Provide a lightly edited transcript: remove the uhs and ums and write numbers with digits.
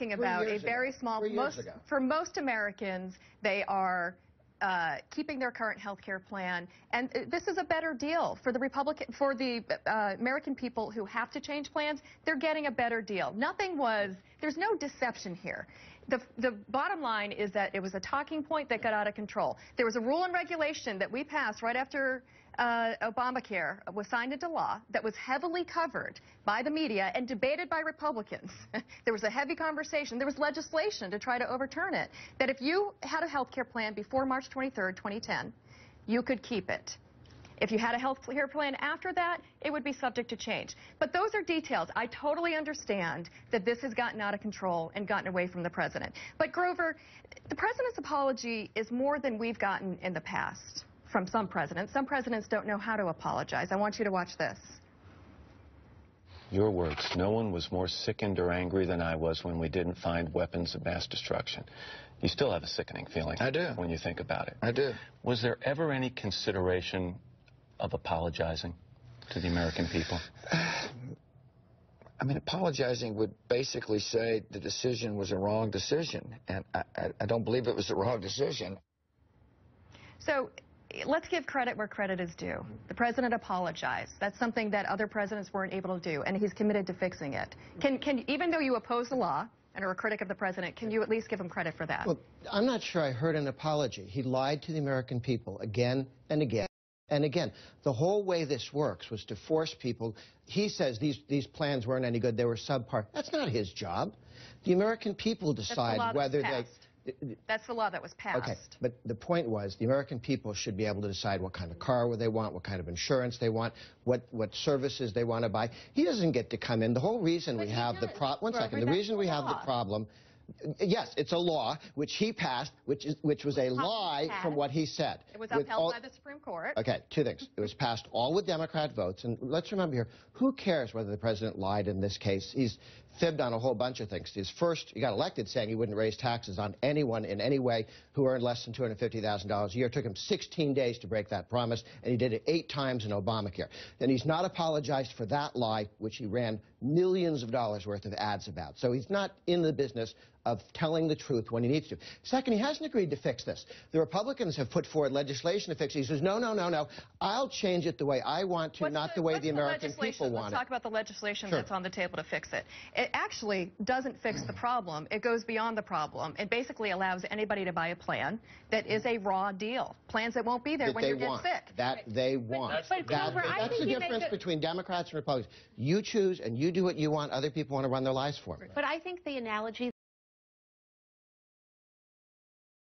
talking about a very small, for most Americans, they are keeping their current health care plan, and this is a better deal for the American people who have to change plans. They're getting a better deal. There's no deception here. The bottom line is that it was a talking point that got out of control. There was a rule and regulation that we passed right after Obamacare was signed into law that was heavily covered by the media and debated by Republicans. There was a heavy conversation. There was legislation to try to overturn it, that if you had a health care plan before March 23rd, 2010, you could keep it. If you had a health care plan after that, it would be subject to change. But those are details. I totally understand that this has gotten out of control and gotten away from the president. But Grover, the president's apology is more than we've gotten in the past from some presidents. Some presidents don't know how to apologize. I want you to watch this. Your words. No one was more sickened or angry than I was when we didn't find weapons of mass destruction. You still have a sickening feeling. I do. When you think about it. I do. Was there ever any consideration of apologizing to the American people? I mean, apologizing would basically say the decision was a wrong decision, and I don't believe it was a wrong decision. So let's give credit where credit is due. The president apologized. That's something that other presidents weren't able to do, and he's committed to fixing it. Even though you oppose the law and are a critic of the president, can you at least give him credit for that? Well, I'm not sure I heard an apology. He lied to the American people again and again. And again, the whole way this works was to force people. He says these plans weren't any good, they were subpar. That's not his job. The American people decide whether they... That's the law that was passed. Okay, but the point was the American people should be able to decide what kind of car they want, what kind of insurance they want, what services they want to buy. He doesn't get to come in. The whole reason we have the problem... One second. The reason we have the problem... Yes, it's a law which he passed, which was a lie from what he said. It was upheld by the Supreme Court. Okay, two things. It was passed all with Democrat votes, and let's remember here, who cares whether the president lied in this case? He's fibbed on a whole bunch of things. He got elected saying he wouldn't raise taxes on anyone in any way who earned less than $250,000 a year. It took him 16 days to break that promise, and he did it 8 times in Obamacare. Then he's not apologized for that lie, which he ran millions of dollars worth of ads about. So he's not in the business of telling the truth when he needs to. Second, he hasn't agreed to fix this. The Republicans have put forward legislation to fix it. He says, no, no, no, no. I'll change it the way I want to, not the way the American people want it. Let's talk about the legislation that's on the table to fix it. It actually doesn't fix the problem. It goes beyond the problem. It basically allows anybody to buy a plan that is a raw deal. Plans that won't be there when you get sick. That they want. That's the difference between Democrats and Republicans. You choose and you do what you want. Other people want to run their lives for them. But I think the analogy